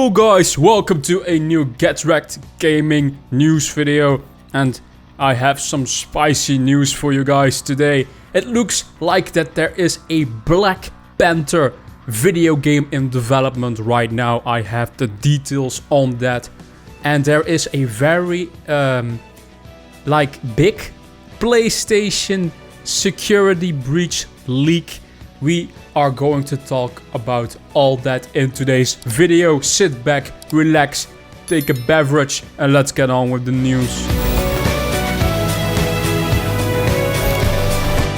Hello guys, welcome to a new Get Rekt gaming news video, and I have some spicy news for you guys today. It looks like that there is a Black Panther video game in development right now. I have the details on that, and there is a very big PlayStation security breach leak. We are going to talk about all that in today's video. Sit back, relax, take a beverage, and let's get on with the news.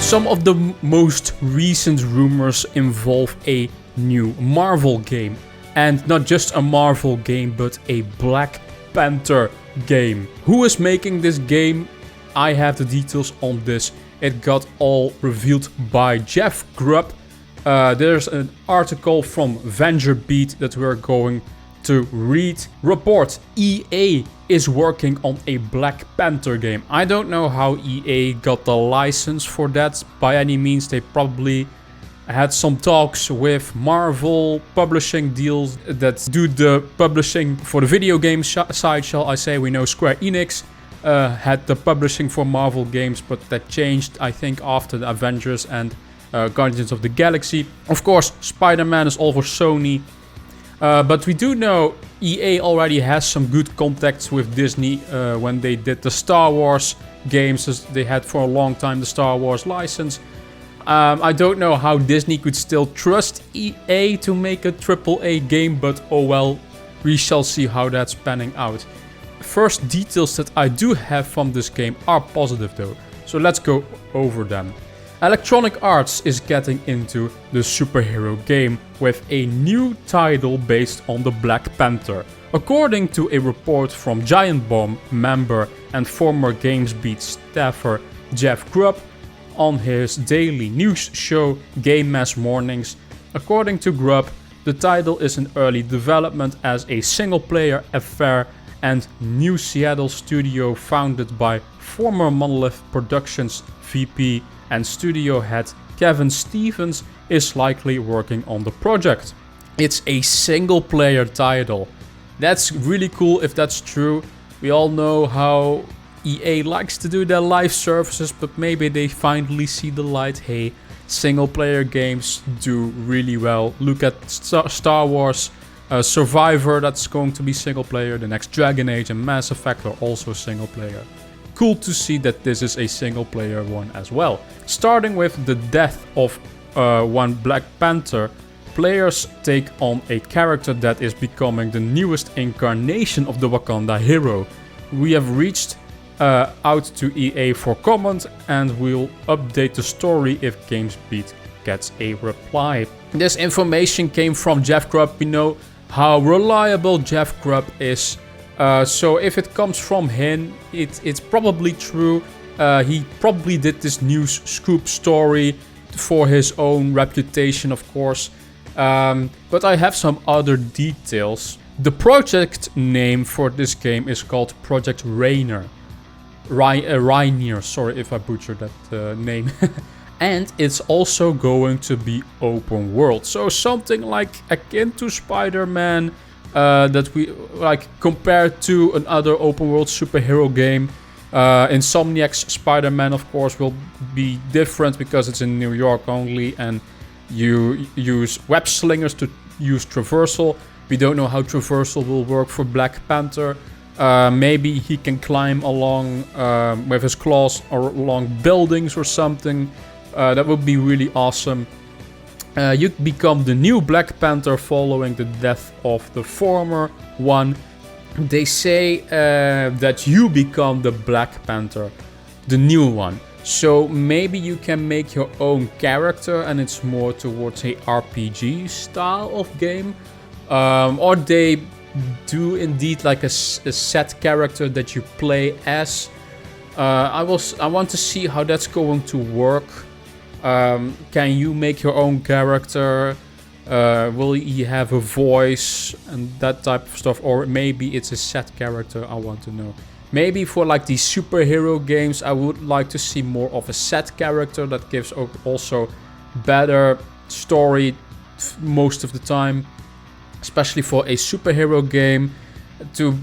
Some of the most recent rumors involve a new Marvel game. And not just a Marvel game, but a Black Panther game. Who is making this game? I have the details on this. It got all revealed by Grubb. There's an article from VentureBeat that we're going to read. Report: EA is working on a Black Panther game. I don't know how EA got the license for that by any means. They probably had some talks with Marvel publishing deals that do the publishing for the video game side, shall I say. We know Square Enix had the publishing for Marvel games, but that changed, I think, after the Avengers and Guardians of the Galaxy. Of course, Spider-Man is all for Sony, but we do know EA already has some good contacts with Disney when they did the Star Wars games. They had for a long time the Star Wars license. I don't know how Disney could still trust EA to make a AAA game, but oh well, we shall see how that's panning out. First details that I do have from this game are positive though, so let's go over them. Electronic Arts is getting into the superhero game with a new title based on the Black Panther. According to a report from Giant Bomb member and former GamesBeat staffer Grubb on his daily news show Game Mass Mornings. According to Grubb, the title is in early development as a single-player affair, and new Seattle studio founded by former Monolith Productions VP and studio head Kevin Stevens is likely working on the project. It's a single player title. That's really cool if that's true. We all know how EA likes to do their live services, but maybe they finally see the light. Hey, single player games do really well. Look at Star Wars Survivor, that's going to be single player. The next Dragon Age and Mass Effect are also single player. Cool to see that this is a single player one as well. Starting with the death of one Black Panther, players take on a character that is becoming the newest incarnation of the Wakanda hero. We have reached out to EA for comment, and we'll update the story if GamesBeat gets a reply. This information came from Grubb. We know how reliable Grubb is. So if it comes from him, it's probably true. He probably did this news scoop story for his own reputation, of course. But I have some other details. The project name for this game is called Project Rainier. Rainier, sorry if I butchered that name. And it's also going to be open world. So something like akin to Spider-Man, that we like compared to another open world superhero game. Insomniac's Spider-Man, of course, will be different because it's in New York only, and you use web slingers to use traversal. We don't know how traversal will work for Black Panther. Maybe he can climb along with his claws or along buildings or something. That would be really awesome. You become the new Black Panther following the death of the former one. They say that you become the Black Panther, the new one. So maybe you can make your own character, and it's more towards a RPG style of game. Or they do indeed like a set character that you play as. I want to see how that's going to work. Can you make your own character? Will he have a voice and that type of stuff? Or maybe it's a set character, I want to know. Maybe for like these superhero games, I would like to see more of a set character that gives also better story most of the time. especially for a superhero game, to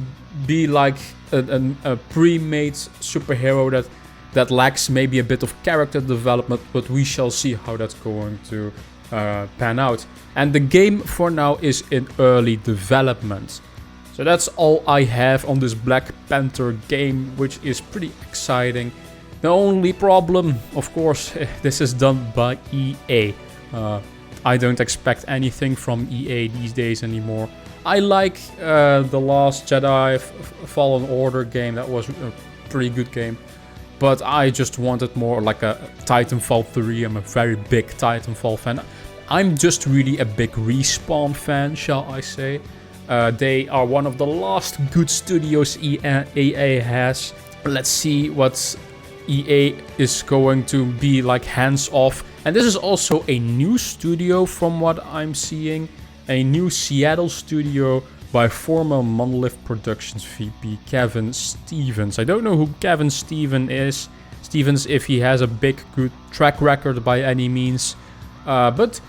be like a pre-made superhero that lacks maybe a bit of character development, but we shall see how that's going to pan out. And the game for now is in early development. So that's all I have on this Black Panther game, which is pretty exciting. The only problem, of course, this is done by EA. I don't expect anything from EA these days anymore. I like the Last Jedi Fallen Order game. That was a pretty good game. But I just wanted more like a Titanfall 3. I'm a very big Titanfall fan. I'm just really a big Respawn fan, shall I say. They are one of the last good studios EA has. Let's see what EA is going to be like hands off. And this is also a new studio from what I'm seeing. A new Seattle studio by former Monolith Productions VP Kevin Stevens. I don't know who Kevin Stevens, if he has a big good track record by any means. But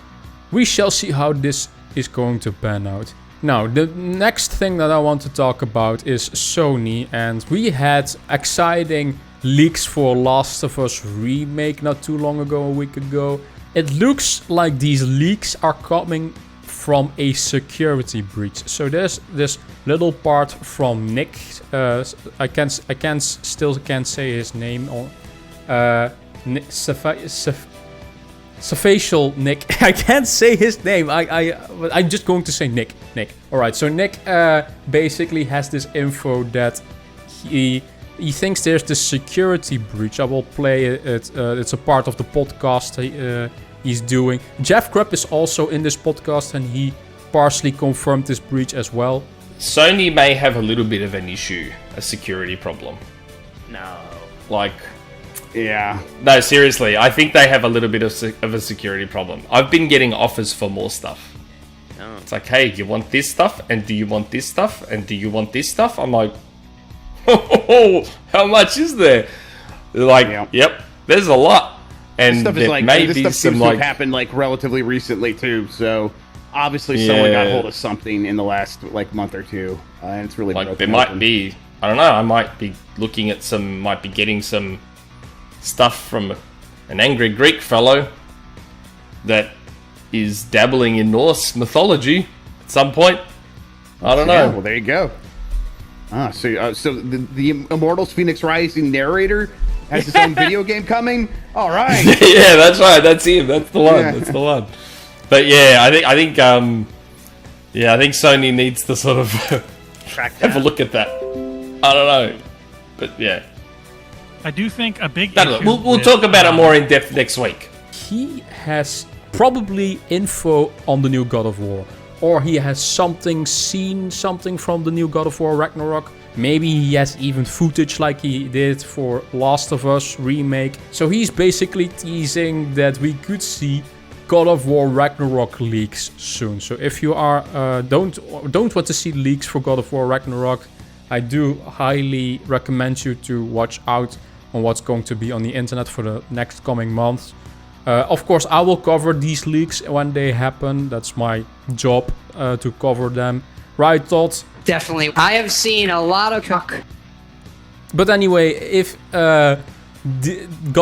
we shall see how this is going to pan out. Now, the next thing that I want to talk about is Sony, and we had exciting leaks for Last of Us Remake not too long ago, a week ago. It looks like these leaks are coming from a security breach. So there's this little part from Nick. I still can't say his name. Facial Nick. I can't say his name. I'm just going to say Nick. All right. So Nick basically has this info that he thinks there's this security breach. I will play it. It's a part of the podcast he's doing. Jeff Grubb is also in this podcast, and he partially confirmed this breach as well. Sony may have a little bit of an issue, a security problem. No. Yeah. No, seriously, I think they have a little bit of a security problem. I've been getting offers for more stuff. Oh. It's like, hey, you want this stuff? And do you want this stuff? And do you want this stuff? I'm like, oh, how much is there? They're like, yep, there's a lot. And this stuff is like, this stuff seems to have happened like relatively recently too. So obviously someone got hold of something in the last like month or two, and it's really like there might be. I don't know. I might be looking at might be getting some stuff from an angry Greek fellow that is dabbling in Norse mythology at some point. I don't know. Well, there you go. So the Immortals Phoenix Rising narrator has his own video game coming. All right. Yeah, that's right. That's him. That's the one. Yeah. That's the one. But yeah, I think Sony needs to sort of have a look at that. I don't know, but yeah. I do think a big issue we'll talk about it more in depth next week. He has probably info on the new God of War, or he has seen something from the new God of War Ragnarok. Maybe he has even footage like he did for Last of Us Remake. So he's basically teasing that we could see God of War Ragnarok leaks soon. So if you are don't want to see leaks for God of War Ragnarok, I do highly recommend you to watch out on what's going to be on the internet for the next coming months. Of course, I will cover these leaks when they happen. That's my job to cover them. Right, Todd? Definitely. I have seen a lot of talk. But anyway, if God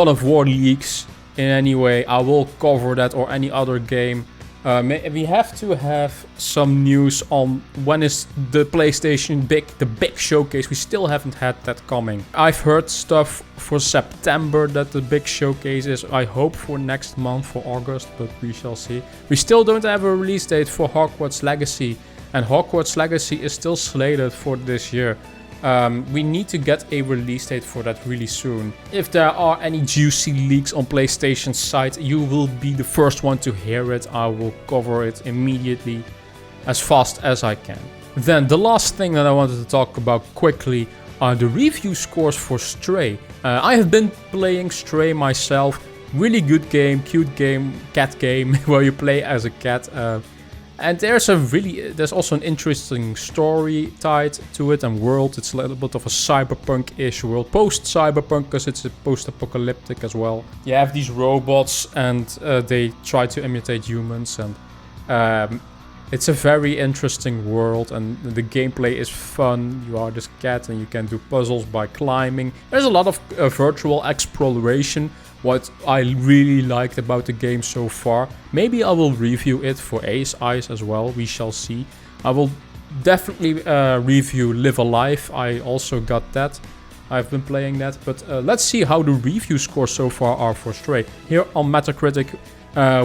of War leaks in any way, I will cover that, or any other game. We have to have some news on when is the PlayStation the big showcase. We still haven't had that coming. I've heard stuff for September that the big showcase is. I hope for next month, for August, but we shall see. We still don't have a release date for Hogwarts Legacy, and Hogwarts Legacy is still slated for this year. We need to get a release date for that really soon. If there are any juicy leaks on PlayStation's site, you will be the first one to hear it. I will cover it immediately, as fast as I can. Then the last thing that I wanted to talk about quickly are the review scores for Stray. I have been playing Stray myself. Really good game, cute game, cat game, where you play as a cat. And there's also an interesting story tied to it and world. It's a little bit of a cyberpunk-ish world. Post-cyberpunk, because it's post-apocalyptic as well. You have these robots and they try to imitate humans. And It's a very interesting world, and the gameplay is fun. You are this cat and you can do puzzles by climbing. There's a lot of virtual exploration, what I really liked about the game so far. Maybe I will review it for Ace Eyes as well, we shall see. I will definitely review Live Alive, I also got that. I've been playing that, but let's see how the review scores so far are for Stray. Here on Metacritic,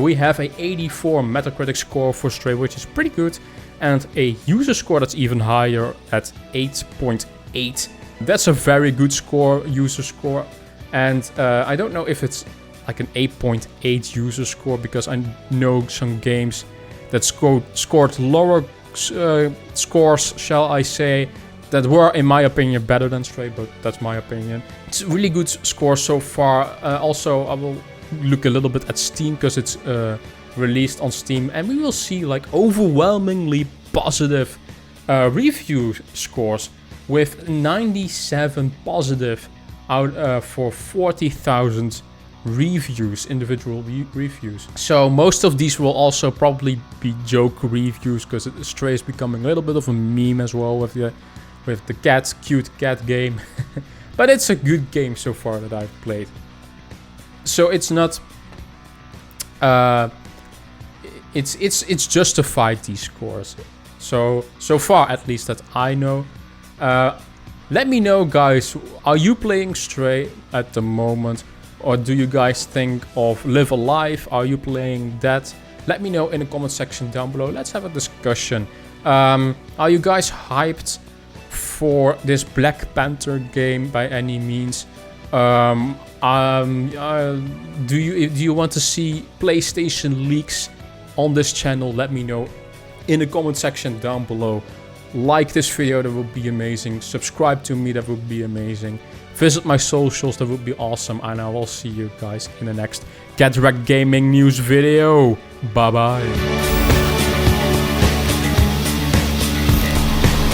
we have a 84 Metacritic score for Stray, which is pretty good, and a user score that's even higher at 8.8. That's a very good score, user score, and I don't know if it's like an 8.8 user score, because I know some games that scored lower scores, shall I say, that were, in my opinion, better than Stray, but that's my opinion. It's a really good score so far. Also, I will look a little bit at Steam, because it's released on Steam, and we will see like overwhelmingly positive review scores, with 97 positive out for 40,000 reviews, individual reviews. So most of these will also probably be joke reviews, because Stray is becoming a little bit of a meme as well with the cute cat game. But it's a good game so far that I've played. So it's not it's justified, these scores. So far, at least, that I know. Let me know, guys, are you playing Stray at the moment, or do you guys think of Live Alive? Are you playing that? Let me know in the comment section down below. Let's have a discussion. Are you guys hyped for this Black Panther game by any means? Do you want to see PlayStation leaks on this channel? Let me know in the comment section down below. Like this video, that would be amazing. Subscribe to me, that would be amazing. Visit my socials, that would be awesome. And I will see you guys in the next Get Rekt Gaming news video. Bye bye.